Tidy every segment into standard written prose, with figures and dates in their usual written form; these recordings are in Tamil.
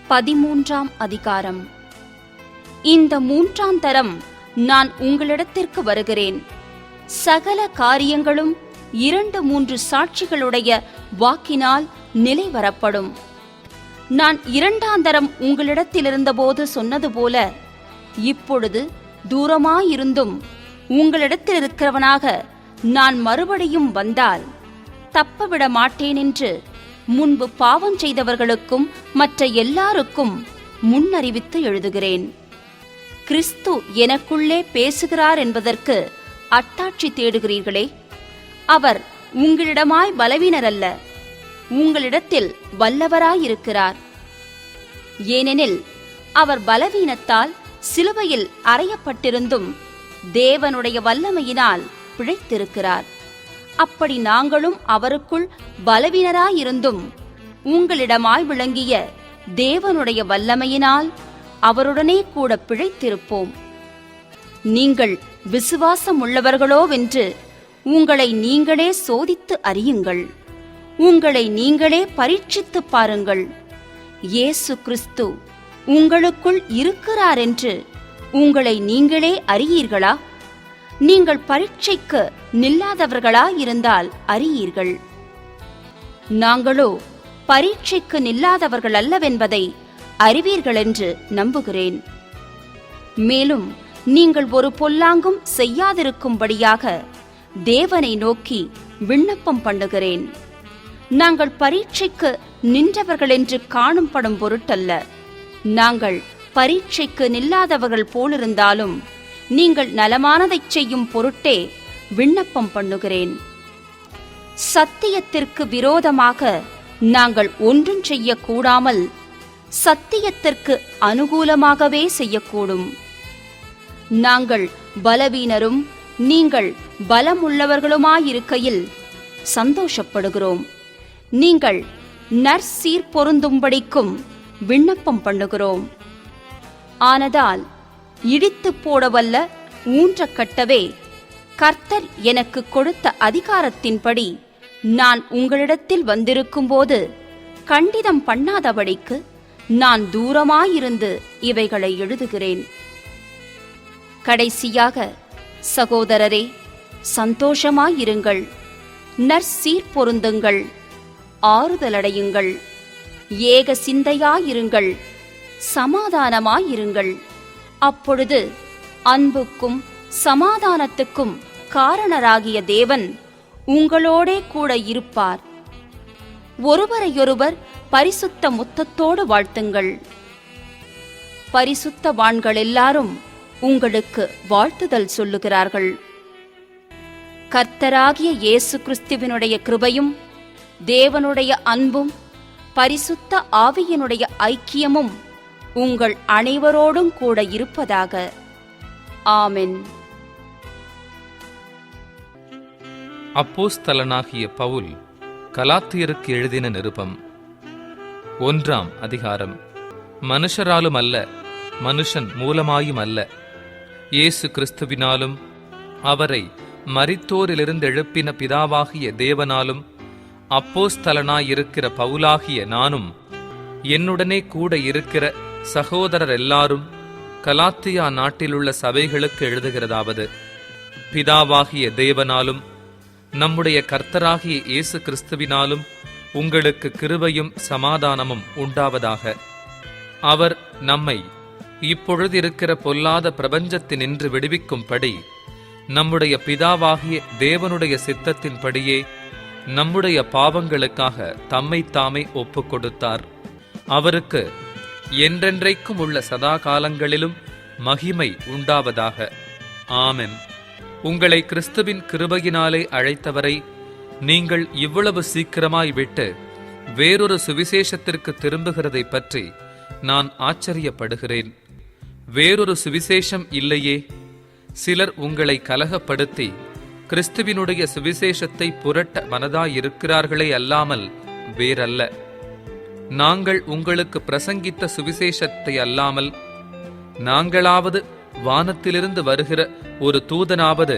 13ஆம் அதிகாரம். இந்த 3ஆம் தரம் நான் உங்களிடத்திற்கு வருகிறேன். சகல காரியங்களும் 2-3 சாட்சிகளுடைய வாக்கினால் நிலைவரப்படும். நான் 2ஆம் தரம் உங்களிடத்திலிருந்தபோது சொன்னது போல, இப்பொழுது தூரமாயிருந்தும் உங்களிடத்தில் இருக்கிறவனாக நான் மறுபடியும் வந்தால் தப்பவிட மாட்டேனென்று முன்பு பாவம் செய்தவர்களுக்கும் மற்ற எல்லாருக்கும் முன்னறிவித்து எழுதுகிறேன். கிறிஸ்து எனக்குள்ளே பேசுகிறார் என்பதற்கு அத்தாட்சி தேடுகிறீர்களே. அவர் உங்களிடமாய் பலவீனர் அல்ல, உங்களிடத்தில் வல்லவராயிருக்கிறார். ஏனெனில் அவர் பலவீனத்தால் சிலுவையில் அறையப்பட்டிருந்தும் தேவனுடைய வல்லமையினால் பிழைத்திருக்கிறார். அப்படி நாங்களும் அவருக்குள் பலவீனராயிருந்தும் உங்களிடமாய் விளங்கிய தேவனுடைய வல்லமையினால் அவருடனே கூட பிழைத்திருப்போம். நீங்கள் விசுவாசம் உள்ளவர்களோவென்று உங்களை நீங்களே சோதித்து அறியுங்கள். உங்களை நீங்களே பரீட்சித்து பாருங்கள். இயேசு கிறிஸ்து உங்களுக்குள் இருக்கிறார் என்று உங்களை நீங்களே அறியீர்களா? நீங்கள் பரீட்சைக்கு நில்லாதவர்களாயிருந்தால் அறியீர்கள். நாங்களோ பரீட்சைக்கு நில்லாதவர்கள் அல்லவென்பதை அறிவீர்கள் என்று நம்புகிறேன். மேலும் நீங்கள் ஒரு பொல்லாங்கும் செய்யாதிருக்கும்படியாக தேவனை நோக்கி விண்ணப்பம் பண்ணுகிறேன். நாங்கள் பரீட்சைக்கு நின்றவர்கள் என்று காணும்படும் பொருட்டல்ல, நாங்கள் பரீட்சைக்கு நில்லாதவர்கள் போலிருந்தாலும் நீங்கள் நலமானதைச் செய்யும் பொருட்டே விண்ணப்பம் பண்ணுகிறேன். சத்தியத்திற்கு விரோதமாக நாங்கள் ஒன்றும் செய்யக்கூடாமல் சத்தியத்திற்கு அனுகூலமாகவே செய்யக்கூடும். நாங்கள் பலவீனரும் நீங்கள் பலமுள்ளவர்களுமாயிருக்கையில் சந்தோஷப்படுகிறோம். நீங்கள் நற்சீர் பொருந்தும்படிக்கும் விண்ணப்பம் பண்ணுகிறோம். ஆனதால் இடித்து போடவல்ல ஊன்ற கட்டவே கர்த்தர் எனக்கு கொடுத்த அதிகாரத்தின்படி நான் உங்களிடத்தில் வந்திருக்கும்போது கண்டிதம் பண்ணாதபடிக்கு நான் தூரமாயிருந்து இவைகளை எழுதுகிறேன். கடைசியாக சகோதரரே, சந்தோஷமாயிருங்கள், நற்சீர் பொருந்துங்கள், ஆறுதலடையுங்கள், ஏக சிந்தையாயிருங்கள், சமாதானமாயிருங்கள். அப்பொழுது அன்புக்கும் சமாதானத்துக்கும் காரணராகிய தேவன் உங்களோடே கூட இருப்பார். ஒருவரையொருவர் பரிசுத்த முத்தத்தோடு வாழ்த்துங்கள். பரிசுத்தவான்கள் எல்லாரும் உங்களுக்கு வாழ்த்துதல் சொல்லுகிறார்கள். கர்த்தராகிய இயேசு கிறிஸ்துவினுடைய கிருபையும் தேவனுடைய அன்பும் பரிசுத்த ஆவியினுடைய ஐக்கியமும் உங்கள் அனைவரோடும் கூட இருப்பதாக. ஆமென். அப்போஸ்தலனாகிய பவுல் கலாத்தியருக்கு எழுதின நிருபம். 1ஆம் அதிகாரம். மனுஷராலும் அல்ல, மனுஷன் மூலமாயும் அல்ல, இயேசு கிறிஸ்துவினாலும் அவரை மரித்தோரிலிருந்து எழுப்பின பிதாவாகிய தேவனாலும் அப்போஸ்தலனாயிருக்கிற பவுலாகிய நானும் என்னுடனே கூட இருக்கிற சகோதரர் எல்லாரும் கலாத்தியா நாட்டிலுள்ள சபைகளுக்கு எழுதுகிறதாவது: பிதாவாகிய தேவனாலும் நம்முடைய கர்த்தராகிய இயேசு கிறிஸ்துவினாலும் உங்களுக்கு கிருபையும் சமாதானமும் உண்டாவதாக. அவர் நம்மை இப்பொழுதிருக்கிற பொல்லாத பிரபஞ்சத்தினின்று விடுவிக்கும்படி நம்முடைய பிதாவாகிய தேவனுடைய சித்தத்தின்படியே நம்முடைய பாவங்களுக்காக தம்மைத்தாமே ஒப்புக் கொடுத்தார். அவருக்கு என்றென்றைக்கும் உள்ள சதா காலங்களிலும் மகிமை உண்டாவதாக. ஆமென். உங்களை கிறிஸ்துவின் கிருபையினாலே அழைத்தவரை நீங்கள் இவ்வளவு சீக்கிரமாய் விட்டு வேறொரு சுவிசேஷத்திற்கு திரும்புகிறதை பற்றி நான் ஆச்சரியப்படுகிறேன். வேறொரு சுவிசேஷம் இல்லையே. சிலர் உங்களை கலகப்படுத்தி கிறிஸ்துவினுடைய சுவிசேஷத்தை புரட்ட மனதாயிருக்கிறார்களே அல்லாமல் வேறல்ல. நாங்கள் உங்களுக்கு பிரசங்கித்த சுவிசேஷத்தை அல்லாமல் நாங்களாவது வானத்திலிருந்து வருகிற ஒரு தூதனாவது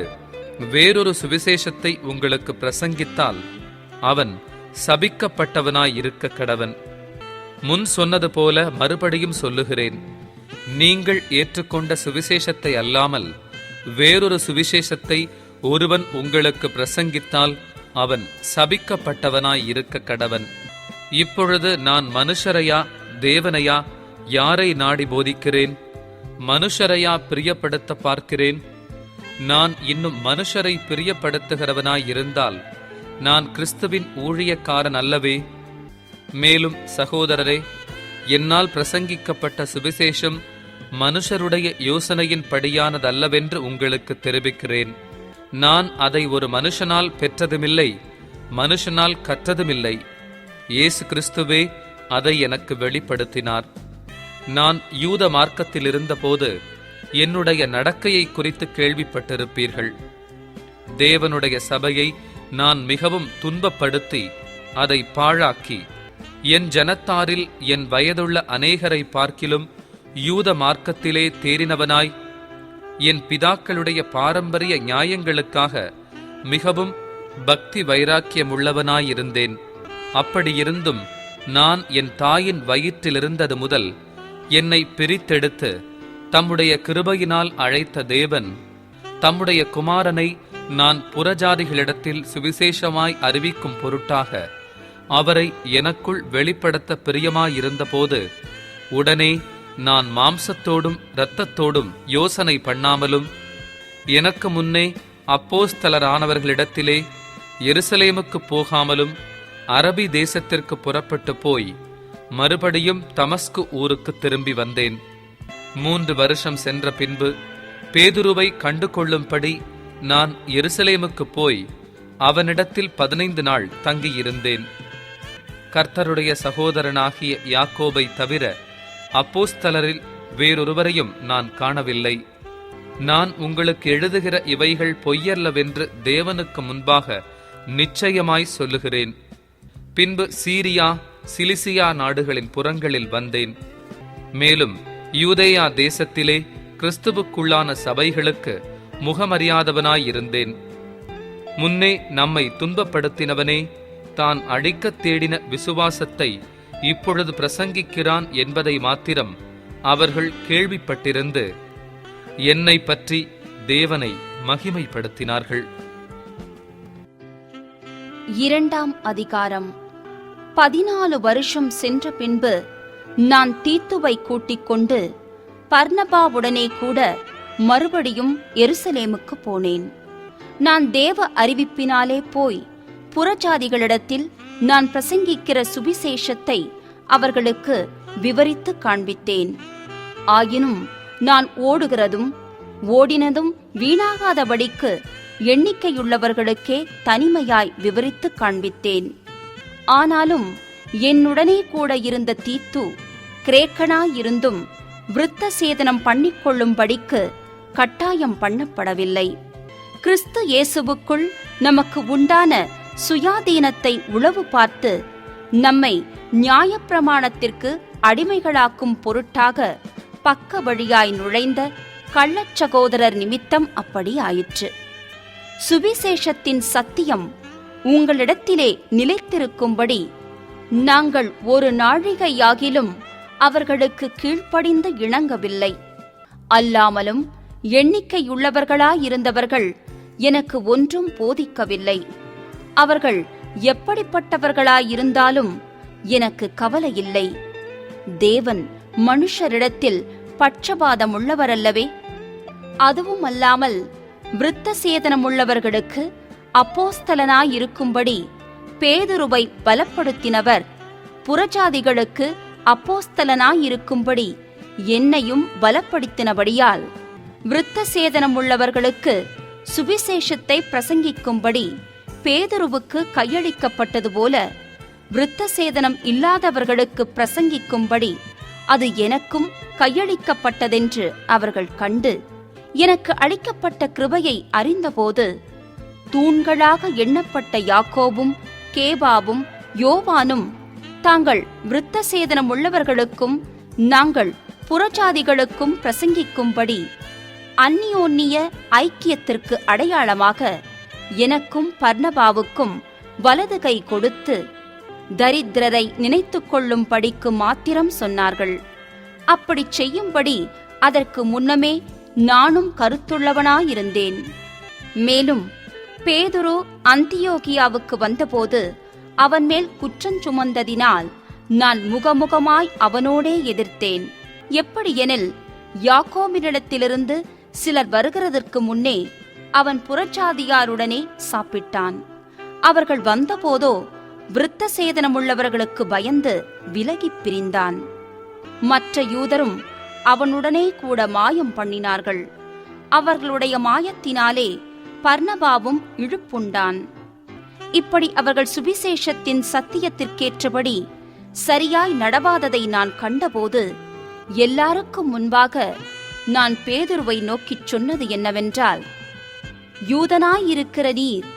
வேறொரு சுவிசேஷத்தை உங்களுக்கு பிரசங்கித்தால் அவன் சபிக்கப்பட்டவனாயிருக்க கடவன். முன் சொன்னது போல மறுபடியும் சொல்லுகிறேன், நீங்கள் ஏற்றுக்கொண்ட சுவிசேஷத்தை அல்லாமல் வேறொரு சுவிசேஷத்தை ஒருவன் உங்களுக்கு பிரசங்கித்தால் அவன் சபிக்கப்பட்டவனாய் இருக்க கடவன். இப்பொழுது நான் மனுஷரையா தேவனையா யாரை நாடி போதிக்கிறேன்? மனுஷரையா பிரியப்படுத்த பார்க்கிறேன்? நான் இன்னும் மனுஷரை பிரியப்படுத்துகிறவனாயிருந்தால் நான் கிறிஸ்துவின் ஊழியக்காரன் அல்லவே. மேலும் சகோதரரே, என்னால் பிரசங்கிக்கப்பட்ட சுவிசேஷம் மனுஷருடைய யோசனையின் படியானதல்லவென்று உங்களுக்கு தெரிவிக்கிறேன். நான் அதை ஒரு மனுஷனால் பெற்றதுமில்லை, மனுஷனால் கற்றதுமில்லை. இயேசு கிறிஸ்துவே அதை எனக்கு வெளிப்படுத்தினார். நான் யூத மார்க்கத்தில் இருந்தபோது என்னுடைய நடக்கையை குறித்து கேள்விப்பட்டிருப்பீர்கள். தேவனுடைய சபையை நான் மிகவும் துன்பப்படுத்தி அதை பாழாக்கி என் ஜனத்தாரில் என் வயதுள்ள அநேகரை பார்க்கிலும் யூத மார்க்கத்திலே தேறினவனாய் என் பிதாக்களுடைய பாரம்பரிய நியாயங்களுக்காக மிகவும் பக்தி வைராக்கியமுள்ளவனாயிருந்தேன். அப்படியிருந்தும் நான் என் தாயின் வயிற்றிலிருந்தது முதல் என்னை பிரித்தெடுத்து தம்முடைய கிருபையினால் அழைத்த தேவன் தம்முடைய குமாரனை நான் புறஜாதிகளிடத்தில் சுவிசேஷமாய் அறிவிக்கும் பொருட்டாக அவரை எனக்குள் வெளிப்படுத்த பிரியமாயிருந்தபோது உடனே நான் மாம்சத்தோடும் இரத்தத்தோடும் யோசனை பண்ணாமலும் எனக்கு முன்னே அப்போஸ்தலரானவர்களிடத்திலே எருசலேமுக்கு போகாமலும் அரபி தேசத்திற்கு புறப்பட்டு போய் மறுபடியும் தமஸ்கு ஊருக்கு திரும்பி வந்தேன். 3 வருஷம் சென்ற பின்பு பேதுருவை கண்டு கொள்ளும்படி நான் எருசலேமுக்கு போய் அவனிடத்தில் 15 நாள் தங்கியிருந்தேன். கர்த்தருடைய சகோதரனாகிய யாக்கோபை தவிர அப்போஸ்தலரில் வேறொருவரையும் நான் காணவில்லை. நான் உங்களுக்கு எழுதுகிற இவைகள் பொய்யல்லவென்று தேவனுக்கு முன்பாக நிச்சயமாய் சொல்லுகிறேன். பின்பு சீரியா சிலிசியா நாடுகளின் புறங்களில் வந்தேன். மேலும் யூதேயா தேசத்திலே கிறிஸ்துவுக்குள்ளான சபைகளுக்கு முகமறியாதவனாயிருந்தேன். முன்னே நம்மை துன்பப்படுத்தினவனே தான் அழிக்கத் தேடின விசுவாசத்தை இப்பொழுது பிரசங்கிக்கிறான் என்பதை மாத்திரம் அவர்கள் கேள்விப்பட்டிருந்து என்னை பற்றி தேவனை மகிமைப்படுத்தினார்கள். 2ஆம் அதிகாரம். 14 வருஷம் சென்ற பின்பு நான் தீத்துவை கூட்டிக் கொண்டு பர்னபாவுடனே கூட மறுபடியும் எருசலேமுக்கு போனேன். நான் தேவ அறிவிப்பினாலே போய் புறஜாதிகளிடத்தில் நான் பிரசங்கிக்கிற சுவிசேஷத்தை அவர்களுக்கு விவரித்து காண்பித்தேன். ஆயினும் நான் ஓடுகிறதும் ஓடினதும் வீணாகாதபடிக்கு எண்ணிக்கையுள்ளவர்களுக்கே தனிமையாய் விவரித்து காண்பித்தேன். ஆனாலும் என்னுடனே கூட இருந்த தீத்து கிரேக்கனாயிருந்தும் விருத்த சேதனம் பண்ணிக்கொள்ளும்படிக்கு கட்டாயம் பண்ணப்படவில்லை. கிறிஸ்து இயேசுவுக்குள் நமக்கு உண்டான சுயாதீனத்தை உளவு பார்த்து நம்மை நியாயப்பிரமாணத்திற்கு அடிமைகளாக்கும் பொருட்டாக பக்க வழியாய் நுழைந்த கள்ளச் சகோதரர் நிமித்தம் அப்படி ஆயிற்று. சுவிசேஷத்தின் சத்தியம் உங்களிடத்திலே நிலைத்திருக்கும்படி நாங்கள் ஒரு நாழிகையாகிலும் அவர்களுக்கு கீழ்ப்படிந்து இணங்கவில்லை. அல்லாமலும் எண்ணிக்கையுள்ளவர்களாயிருந்தவர்கள் எனக்கு ஒன்றும் போதிக்கவில்லை. அவர்கள் எப்படிப்பட்டவர்களாயிருந்தாலும் எனக்கு கவலையில்லை. தேவன் மனுஷரிடத்தில் பட்சபாதமுள்ளவரல்லவே. அதுவும் அல்லாமல் விருத்த சேதனமுள்ளவர்களுக்கு அப்போஸ்தலனாயிருக்கும்படி பேதுருவை பலப்படுத்தினவர் புறஜாதிகளுக்கு அப்போஸ்தலனாயிருக்கும்படி என்னையும் பலப்படுத்தினபடியால் விருத்த சேதனமுள்ளவர்களுக்கு சுவிசேஷத்தை பிரசங்கிக்கும்படி பேதுருவுக்கு கையளிக்கப்பட்டது போல விருத்த சேதனம் இல்லாதவர்களுக்கு பிரசங்கிக்கும்படி அது எனக்கும் கையளிக்கப்பட்டதென்று அவர்கள் கண்டு எனக்கு அளிக்கப்பட்ட கிருபையை அறிந்தபோது தூண்களாக எண்ணப்பட்ட யாக்கோபும் கேபாவும் யோவானும் தாங்கள் விருத்த சேதனம் உள்ளவர்களுக்கும் நாங்கள் புறஜாதிகளுக்கும் பிரசங்கிக்கும்படி அந்நியோன்னிய ஐக்கியத்திற்கு அடையாளமாக எனக்கும் பர்னபாவுக்கும் வலது கை கொடுத்து தரித்திரரை நினைத்துக் கொள்ளும் படிக்கு மாத்திரம் சொன்னார்கள். அப்படி செய்யும்படி அதற்கு முன்னமே நானும் கருத்துள்ளவனாயிருந்தேன். மேலும் பேதுரு அந்தியோகியாவுக்கு வந்தபோது அவன் மேல் குற்றஞ்சுமந்ததினால் நான் முகமுகமாய் அவனோடே எதிர்த்தேன். எப்படியெனில் யாக்கோபினிடத்திலிருந்து சிலர் வருகிறதற்கு முன்னே அவன் புறஜாதியாருடனே சாப்பிட்டான். அவர்கள் வந்தபோதோ விருத்த சேதனமுள்ளவர்களுக்கு பயந்து விலகிப் பிரிந்தான். மற்ற யூதரும் அவனுடனே கூட மாயம் பண்ணினார்கள். அவர்களுடைய மாயத்தினாலே பர்னபாவும் இழுப்புண்டான். இப்படி அவர்கள் சுவிசேஷத்தின் சத்தியத்திற்கேற்றபடி சரியாய் நடவாததை நான் கண்டபோது எல்லாருக்கும் முன்பாக நான் பேதுருவை நோக்கிச் சொன்னது என்னவென்றால், யூதனாயிருக்கிற நீர்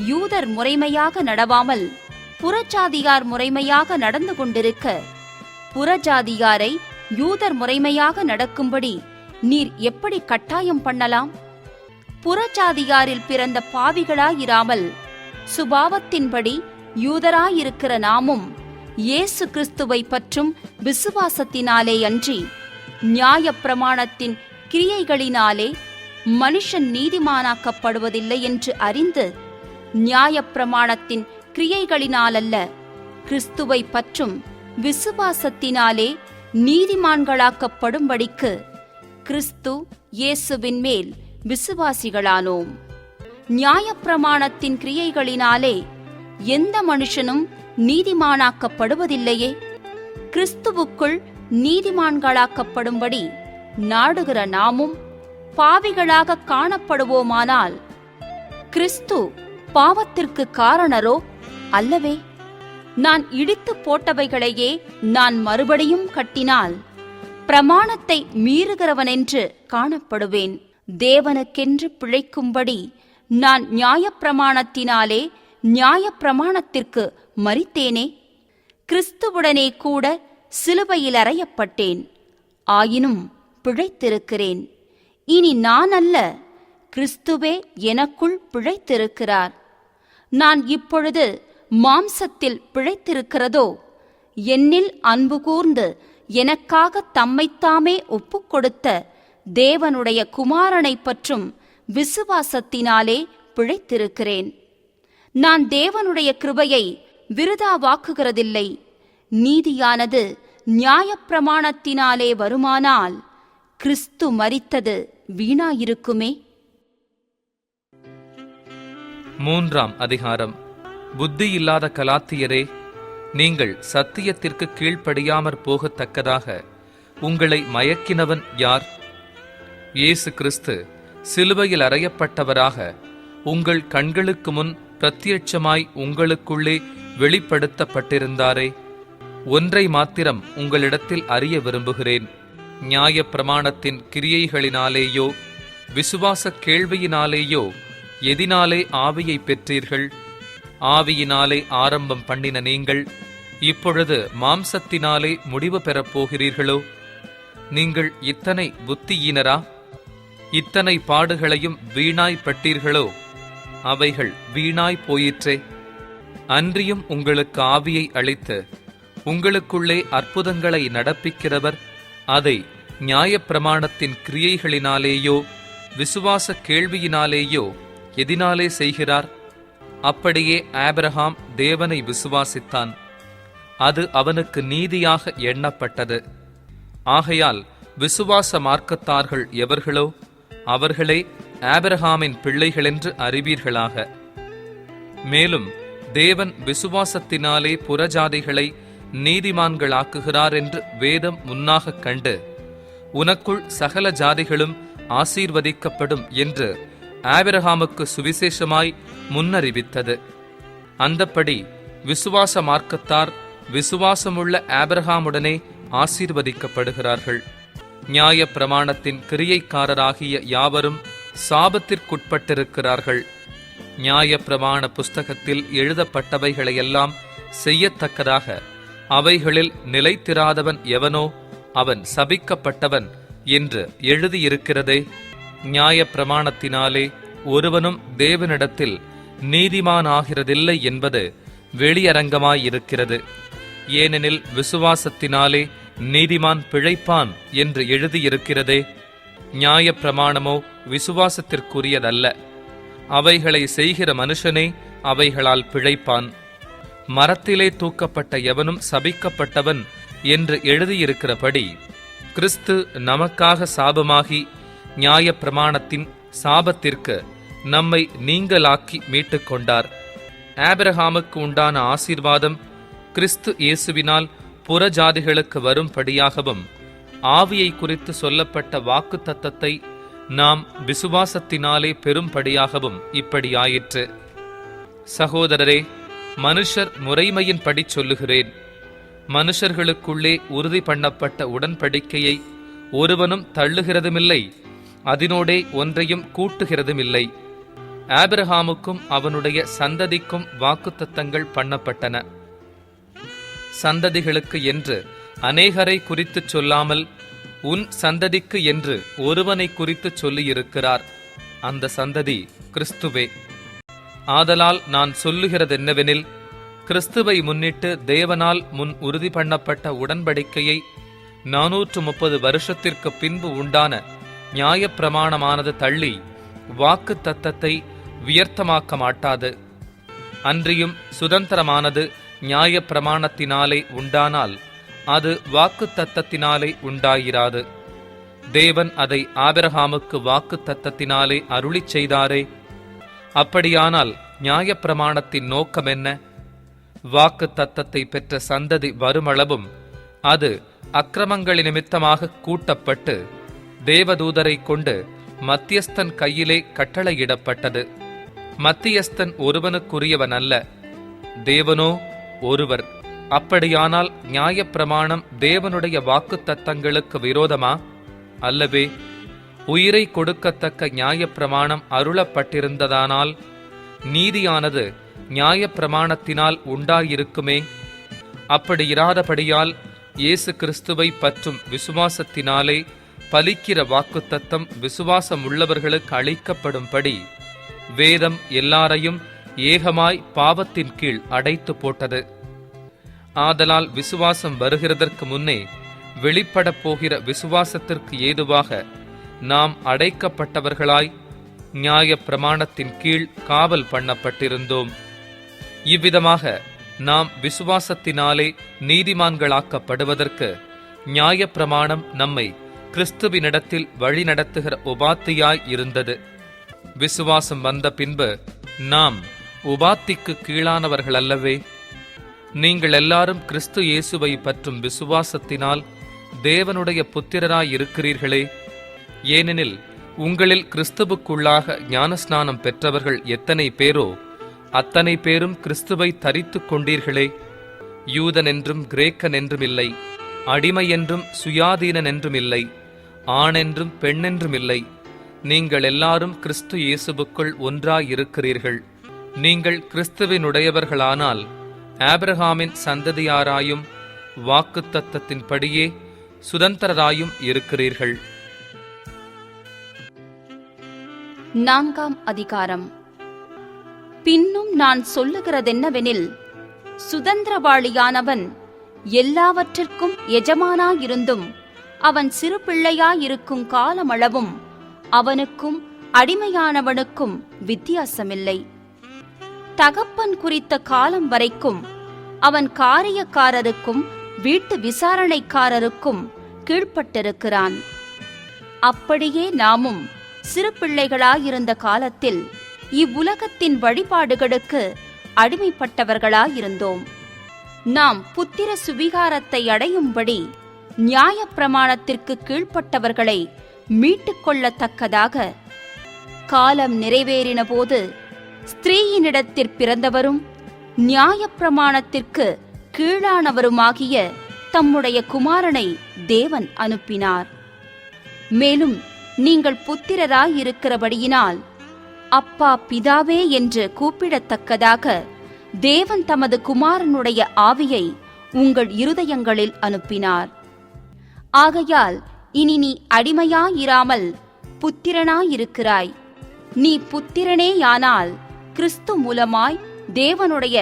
யூதர் முறைமையாக நடவாமல் புறஜாதியார் முறைமையாக நடந்து கொண்டிருக்க, புறஜாதியாரை யூதர் முறைமையாக நடக்கும்படி நீர் எப்படி கட்டாயம் பண்ணலாம்? புறஜாதியாரில் பிறந்த பாவிகளாயிராமல் சுபாவத்தின்படி யூதராயிருக்கிற நாமும் இயேசு கிறிஸ்துவை பற்றும் விசுவாசத்தினாலே அன்றி நியாயப்பிரமாணத்தின் கிரியைகளினாலே மனுஷன் நீதிமானாக்கப்படுவதில்லை என்று அறிந்து, நியாயப்பிரமாணத்தின் கிரியைகளினாலல்ல, கிறிஸ்துவை பற்றும் விசுவாசத்தினாலே நீதிமான்களாக்கப்படும்படிக்கு கிறிஸ்து இயேசுவின் மேல் விசுவாசிகளானோம். நியாயப்பிரமாணத்தின் கிரியைகளினாலே எந்த மனுஷனும் நீதிமானாக்கப்படுவதில்லையே. கிறிஸ்துவுக்குள் நீதிமான்களாக்கப்படும்படி நாடுகிற நாமும் பாவிகளாக காணப்படுவோமானால் கிறிஸ்து பாவத்திற்கு காரணரோ அல்லவே. நான் இடித்து போட்டவைகளையே நான் மறுபடியும் கட்டினால் பிரமாணத்தை மீறுகிறவனென்று காணப்படுவேன். தேவனுக்கென்று பிழைக்கும்படி நான் நியாயப்பிரமாணத்தினாலே நியாயப்பிரமாணத்திற்கு மரித்தேனே. கிறிஸ்துவுடனே கூட சிலுவையில் அறையப்பட்டேன். ஆயினும் பிழைத்திருக்கிறேன். இனி நான் அல்ல, கிறிஸ்துவே எனக்குள் பிழைத்திருக்கிறார். நான் இப்பொழுது மாம்சத்தில் பிழைத்திருக்கிறதோ, என்னில் அன்பு கூர்ந்து எனக்காக தம்மைத்தாமே ஒப்புக்கொடுத்த தேவனுடைய குமாரனை பற்றும் விசுவாசத்தினாலே பிழைத்திருக்கிறேன். நான் தேவனுடைய கிருபையை விருதாவாக்குகிறதில்லை. நீதியானது நியாயப்பிரமாணத்தினாலே வருமானால் கிறிஸ்து மரித்தது வீணாயிருக்குமே. 3ஆம் அதிகாரம். புத்தியில்லாத கலாத்தியரே, நீங்கள் சத்தியத்திற்கு கீழ்ப்படியாமற் போகத்தக்கதாக உங்களை மயக்கினவன் யார்? இயேசு கிறிஸ்து சிலுவையில் அறையப்பட்டவராக உங்கள் கண்களுக்கு முன் பிரத்யட்சமாய் உங்களுக்குள்ளே வெளிப்படுத்தப்பட்டிருந்தாரே. ஒன்றை மாத்திரம் உங்களிடத்தில் அறிய விரும்புகிறேன். நியாயப்பிரமாணத்தின் கிரியைகளினாலேயோ விசுவாச கேள்வியினாலேயோ எதினாலே ஆவியை பெற்றீர்கள்? ஆவியினாலே ஆரம்பம் பண்ணின நீங்கள் இப்பொழுது மாம்சத்தினாலே முடிவு பெறப் போகிறீர்களோ? நீங்கள் இத்தனை புத்தியீனரா? இத்தனை பாடுகளையும் வீணாய்ப்பட்டீர்களோ? அவைகள் வீணாய் போயிற்றே. அன்றியும் உங்களுக்கு ஆவியை அளித்து உங்களுக்குள்ளே அற்புதங்களை நடப்பிக்கிறவர் அதை நியாயப்பிரமாணத்தின் கிரியைகளினாலேயோ விசுவாச கேள்வியினாலேயோ எதினாலே செய்கிறார்? அப்படியே ஆபிரகாம் தேவனை விசுவாசித்தான், அது அவனுக்கு நீதியாக எண்ணப்பட்டது. ஆகையால் விசுவாச மார்க்கத்தார்கள் எவர்களோ அவர்களே ஆபிரகாமின் பிள்ளைகளென்று அறிவீர்களாக. மேலும் தேவன் விசுவாசத்தினாலே புறஜாதிகளை நீதிமான்களாக்குகிறார் என்று வேதம் முன்னாகக் கண்டு, உனக்குள் சகல ஜாதிகளும் ஆசீர்வதிக்கப்படும் என்று ஆபிரகாமுக்கு சுவிசேஷமாய் முன்னறிவித்தது. அந்தப்படி விசுவாச மார்க்கத்தார் விசுவாசமுள்ள ஆபிரகாமுடனே ஆசீர்வதிக்கப்படுகிறார்கள். நியாய பிரமாணத்தின் கிரியைக்காரராகிய யாவரும் சாபத்திற்குட்பட்டிருக்கிறார்கள். நியாய பிரமாண புஸ்தகத்தில் எழுதப்பட்டவைகளையெல்லாம் செய்யத்தக்கதாக அவைகளில் நிலைத்திராதவன் எவனோ அவன் சபிக்கப்பட்டவன் என்று எழுதியிருக்கிறதே. நியாய பிரமாணத்தினாலே ஒருவனும் தேவனிடத்தில் நீதிமானாகிறதில்லை என்பது வெளியரங்கமாயிருக்கிறது. ஏனெனில் விசுவாசத்தினாலே நீதிமான் பிழைப்பான் என்று எழுதியிருக்கிறதே. நியாயப்பிரமாணமோ விசுவாசத்திற்குரியதல்ல. அவைகளை செய்கிற மனுஷனே அவைகளால் பிழைப்பான். மரத்திலே தூக்கப்பட்ட எவனும் சபிக்கப்பட்டவன் என்று எழுதியிருக்கிறபடி கிறிஸ்து நமக்காக சாபமாகி நியாயப்பிரமாணத்தின் சாபத்திற்கு நம்மை நீங்களாக்கி மீட்டுக்கொண்டார். ஆபிரகாமுக்கு உண்டான ஆசீர்வாதம் கிறிஸ்து இயேசுவினால் புறஜாதிகளுக்கு வரும்படியாகவும் ஆவியை குறித்து சொல்லப்பட்ட வாக்குத்தத்தத்தை நாம் விசுவாசத்தினாலே பெரும்படியாகவும் இப்படியாயிற்று. சகோதரரே, மனுஷர் முறைமையின்படி சொல்லுகிறேன். மனுஷர்களுக்குள்ளே உறுதி பண்ணப்பட்ட உடன்படிக்கையை ஒருவனும் தள்ளுகிறதுமில்லை, அதனோடே ஒன்றையும் கூட்டுகிறதுமில்லை. ஆபிரகாமுக்கும் அவனுடைய சந்ததிக்கும் வாக்குத்தத்தங்கள் பண்ணப்பட்டன. சந்ததிகளுக்கு என்று அநேகரை குறித்துச் சொல்லாமல் உன் சந்ததிக்கு என்று ஒருவனை குறித்து சொல்லியிருக்கிறார். அந்த சந்ததி கிறிஸ்துவே. ஆதலால் நான் சொல்லுகிறதென்னவெனில், கிறிஸ்துவை முன்னிட்டு தேவனால் முன் உறுதி பண்ணப்பட்ட உடன்படிக்கையை 430 வருஷத்திற்கு பின்பு உண்டான நியாயப்பிரமாணமானது தள்ளி வாக்கு தத்தத்தை வியர்த்தமாக்க மாட்டாது. அன்றியும் சுதந்திரமானது நியாயப்பிரமாணத்தினாலே உண்டானால் அது வாக்கு தத்தத்தினாலே உண்டாயிராது. தேவன் அதை ஆபிரகாமுக்கு வாக்கு தத்தத்தினாலே அருளிச் செய்தாரே. அப்படியானால் நியாயப்பிரமாணத்தின் நோக்கம் என்ன? வாக்கு தத்தத்தை பெற்ற சந்ததி வருமளவும் அது அக்கிரமங்களின் நிமித்தமாக கூட்டப்பட்டு தேவதூதரை கொண்டு மத்தியஸ்தன் கையிலே கட்டளையிடப்பட்டது. மத்தியஸ்தன் ஒருவனுக்குரியவன் அல்ல, தேவனோ ஒருவர். அப்படியானால் நியாயப்பிரமாணம் தேவனுடைய வாக்கு தத்தங்களுக்கு விரோதமா? அல்லவே. உயிரை கொடுக்கத்தக்க நியாயப்பிரமாணம் அருளப்பட்டிருந்ததானால் நீதியானது நியாயப்பிரமாணத்தினால் உண்டாயிருக்குமே. அப்படி இராதபடியால் இயேசு கிறிஸ்துவை பற்றும் விசுவாசத்தினாலே பலிக்கிற வாக்குத்தத்தம் விசுவாசம் உள்ளவர்களுக்கு அளிக்கப்படும்படி வேதம் எல்லாரையும் ஏகமாய் பாவத்தின் கீழ் அடைத்து போட்டது. ஆதலால் விசுவாசம் வருகிறதற்கு முன்னே வெளிப்படப் போகிற விசுவாசத்திற்கு ஏதுவாக நாம் அடைக்கப்பட்டவர்களாய் நியாயப்பிரமாணத்தின் கீழ் காவல் பண்ணப்பட்டிருந்தோம். இவ்விதமாக நாம் விசுவாசத்தினாலே நீதிமான்களாக்கப்படுவதற்கு நியாயப்பிரமாணம் நம்மை கிறிஸ்துவினிடத்தில் வழிநடத்துகிற உபாத்தியாய் இருந்தது. விசுவாசம் வந்த பின்பு நாம் உபாத்திக்கு கீழானவர்கள் அல்லவே. நீங்கள் எல்லாரும் கிறிஸ்து இயேசுவை பற்றும் விசுவாசத்தினால் தேவனுடைய புத்திரராயிருக்கிறீர்களே. ஏனெனில் உங்களில் கிறிஸ்துவுக்குள்ளாக ஞானஸ்நானம் பெற்றவர்கள் எத்தனை பேரோ அத்தனை பேரும் கிறிஸ்துவை தரித்துக் கொண்டீர்களே. யூதன் என்றும் கிரேக்கன் என்றும் இல்லை, அடிமை என்றும் சுயாதீனன் என்றும் இல்லை, ஆணென்றும் பெண்ணென்றும் இல்லை. நீங்கள் எல்லாரும் கிறிஸ்து இயேசுவுக்குள் ஒன்றாயிருக்கிறீர்கள். நீங்கள் கிறிஸ்துவினுடையவர்களானால் ஆபிரகாமின் சந்ததியாராயும் வாக்குத்தத்தத்தின்படியே சுதந்திரராயும் இருக்கிறீர்கள். 4ஆம் அதிகாரம். பின்னும் நான் சொல்லுகிறதென்னவெனில், சுதந்திரவாளியானவன் எல்லாவற்றிற்கும் எஜமானாயிருந்தும் அவன் சிறு பிள்ளையாயிருக்கும் காலமளவும் அவனுக்கும் அடிமையானவனுக்கும் வித்தியாசமில்லை. தகப்பன் குறித்த காலம் வரைக்கும் அவன் காரியக்காரருக்கும் வீட்டு விசாரணைக்காரருக்கும் கீழ்ப்பட்டிருக்கிறான். அப்படியே நாமும் சிறு பிள்ளைகளாயிருந்த காலத்தில் இவ்வுலகத்தின் வழிபாடுகளுக்கு அடிமைப்பட்டவர்களாயிருந்தோம். நாம் புத்திர சுவிகாரத்தை அடையும்படி நியாயப்பிரமாணத்திற்கு கீழ்ப்பட்டவர்களை மீட்டுக்கொள்ளத்தக்கதாக காலம் நிறைவேறின போது ஸ்திரீயினிடத்திற் பிறந்தவரும் நியாயப்பிரமாணத்திற்கு கீழானவருமாகிய தம்முடைய குமாரனை தேவன் அனுப்பினார். மேலும் நீங்கள் புத்திரராயிருக்கிறபடியினால் அப்பா பிதாவே என்று கூப்பிடத்தக்கதாக தேவன் தமது குமாரனுடைய ஆவியை உங்கள் இருதயங்களில் அனுப்பினார். ஆகையால் இனி நீ அடிமையாயிராமல் புத்திரனாயிருக்கிறாய். நீ புத்திரனேயானால் கிறிஸ்து மூலமாய் தேவனுடைய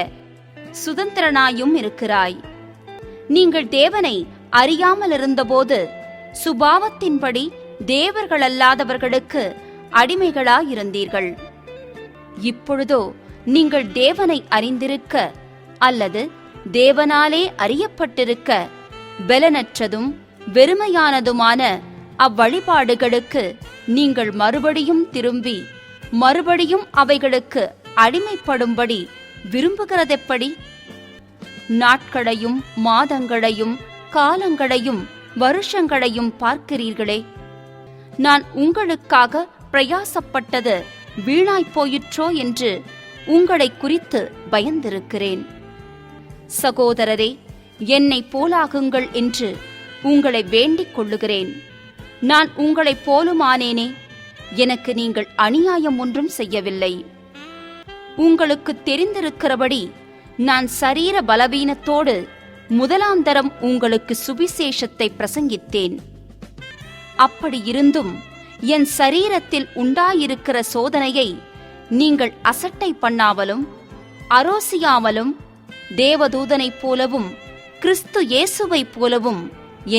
சுதந்திரனாயும் இருக்கிறாய். நீங்கள் தேவனை அறியாமல் இருந்தபோது சுபாவத்தின்படி தேவர்களல்லாதவர்களுக்கு அடிமைகளாயிருந்தீர்கள். இப்பொழுதோ நீங்கள் தேவனை அறிந்திருக்க அல்லது தேவனாலே அறியப்பட்டிருக்க பெலனற்றதும் வெறுமையானதுமான அவ்வழிபாடுகளுக்கு நீங்கள் மறுபடியும் திரும்பி மறுபடியும் அவைகளுக்கு அடிமைப்படும்படி விரும்புகிறதெப்படி? நாட்களையும் மாதங்களையும் காலங்களையும் வருஷங்களையும் பார்க்கிறீர்களே. நான் உங்களுக்காக பிரயாசப்பட்டது வீணாய்ப் போயிற்றோ என்று உங்களை குறித்து பயந்திருக்கிறேன். சகோதரரே, என்னை போலாகுங்கள் என்று உங்களை வேண்டிக் கொள்ளுகிறேன். நான் உங்களைப் போலுமானேனே? எனக்கு நீங்கள் அநியாயம் ஒன்றும் செய்யவில்லை. உங்களுக்கு தெரிந்திருக்கிறபடி நான் சரீர பலவீனத்தோடு முதலாந்தரம் உங்களுக்கு சுவிசேஷத்தை பிரசங்கித்தேன். அப்படியிருந்தும் என் சரீரத்தில் உண்டாயிருக்கிற சோதனையை நீங்கள் அசட்டை பண்ணாமலும் அரோசியாமலும் தேவதூதனைப் போலவும் கிறிஸ்து இயேசுவைப் போலவும்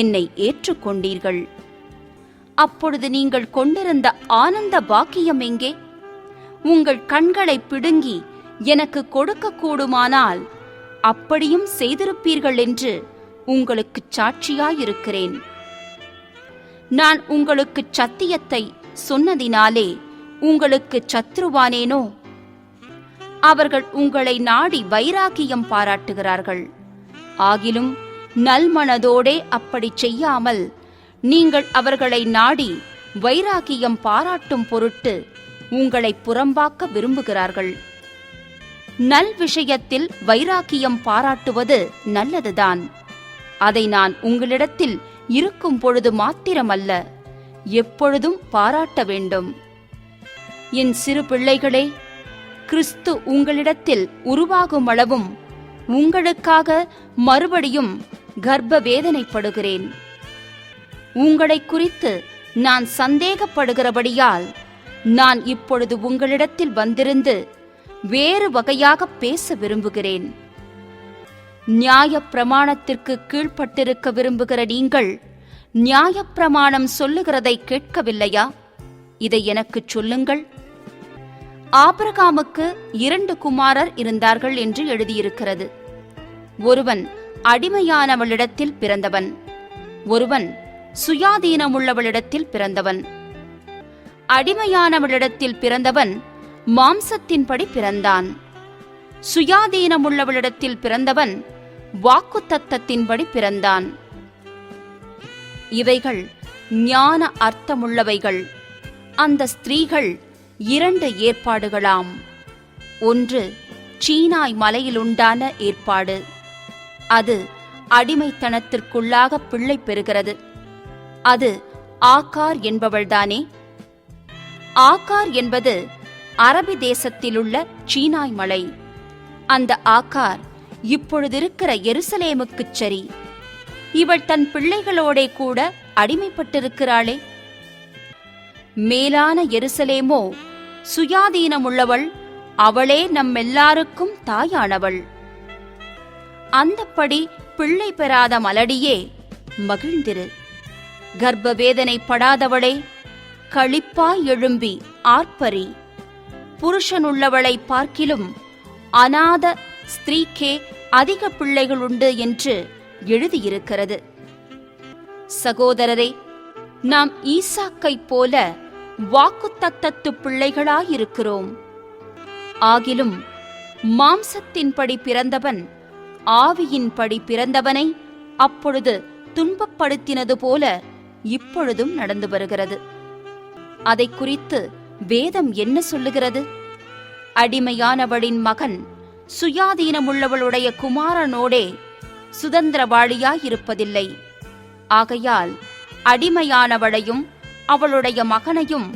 என்னை ஏற்றுக்கொண்டீர்கள். அப்பொழுது நீங்கள் கொண்டிருந்த ஆனந்த பாக்கியம் எங்கே? உங்கள் கண்களை பிடுங்கி எனக்கு கொடுக்கக்கூடுமானால் அப்படியும் செய்திருப்பீர்கள் என்று உங்களுக்குச் சாட்சியாயிருக்கிறேன். நான் உங்களுக்குச் சத்தியத்தை சொன்னதினாலே உங்களுக்கு சத்ருவானேனோ? அவர்கள் உங்களை நாடி வைராக்கியம் பாராட்டுகிறார்கள். ஆகிலும் நல்மனதோடே அப்படி செய்யாமல் நீங்கள் அவர்களை நாடி வைராக்கியம் பாராட்டும் பொருட்டு உங்களை புறம்பாக்க விரும்புகிறார்கள். நல் விஷயத்தில் வைராக்கியம் பாராட்டுவது நல்லதுதான். அதை நான் உங்களிடத்தில் இருக்கும் பொழுது மாத்திரமல்ல, எப்பொழுதும் பாராட்ட வேண்டும். என் சிறு பிள்ளைகளே, கிறிஸ்து உங்களிடத்தில் உருவாகும் அளவும் உங்களுக்காக மறுபடியும் கர்ப்ப வேதனைப்படுகிறேன். உங்களை குறித்து நான் சந்தேகப்படுகிறபடியால் நான் இப்பொழுது உங்களிடத்தில் வந்திருந்து வேறு வகையாக பேச விரும்புகிறேன். நியாயப்பிரமாணத்திற்கு கீழ்ப்பட்டிருக்க விரும்புகிற நீங்கள் நியாயப்பிரமாணம் சொல்லுகிறதை கேட்கவில்லையா? இதை எனக்குச் சொல்லுங்கள். ஆபிரகாமுக்கு 2 குமாரர் இருந்தார்கள் என்று எழுதியிருக்கிறது. ஒருவன் அடிமையானவளிடத்தில் பிறந்தவன், ஒருவன் சுயாதீனமுள்ளவளிடத்தில் பிறந்தவன். அடிமையானவளிடத்தில் பிறந்தவன் மாம்சத்தின்படி பிறந்தான். சுயாதீனமுள்ளவளிடத்தில் பிறந்தவன் வாக்குத்தத்தத்தின்படி பிறந்தான். இவைகள் ஞான அர்த்தமுள்ளவைகள். அந்த ஸ்திரீகள் 2 ஏற்பாடுகளாம். ஒன்று சீனாய் மலையிலுண்டான ஏற்பாடு. அது அடிமைத்தனத்திற்குள்ளாக பிள்ளை பெறுகிறது. அது ஆகார் என்பவள்தானே? ஆகார் என்பது அரபி தேசத்திலுள்ள சீனாய் மலை. அந்த ஆகார் இப்பொழுதிருக்கிற எருசலேமுக்குச் சரி. இவள் தன் பிள்ளைகளோடே கூட அடிமைப்பட்டிருக்கிறாளே. மேலான எருசலேமோ சுயாதீனமுள்ளவள், அவளே நம்மெல்லாருக்கும் தாயானவள். அந்தப்படி பிள்ளை பெறாத மலடியே, மகிழ்ந்திரு. கர்ப்ப வேதனை படாதவளே, களிப்பாய் எழும்பி ஆர்ப்பரி. புருஷனுள்ளவளை பார்க்கிலும் அநாத ஸ்திரீக்கே அதிக பிள்ளைகளுண்டு என்று எழுதியிருக்கிறது. சகோதரரே, நாம் ஈசாக்கைப் போல வாக்குத்தத்தத்து பிள்ளைகளாயிருக்கிறோம். ஆகிலும் மாம்சத்தின்படி பிறந்தவன் ஆவியின்படி பிறந்தவனை அப்பொழுது துன்பப்படுத்தினது போல இப்பொழுதும் நடந்து வருகிறது. அதை குறித்து வேதம் என்ன சொல்லுகிறது? அடிமையானவளின் மகன் சுயாதீனமுள்ளவளுடைய குமாரனோடே சுதந்திரவாளியாயிருப்பதில்லை. ஆகையால் அடிமையானவளையும் அவளுடைய மகனையும்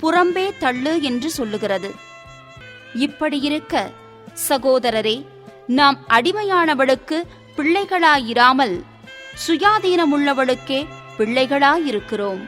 புறம்பே தள்ளு என்று சொல்லுகிறது. இப்படியிருக்க சகோதரரே, நாம் அடிமையானவளுக்கு பிள்ளைகளாயிராமல் சுயாதீனமுள்ளவளுக்கே பிள்ளைகளாயிருக்கிறோம்.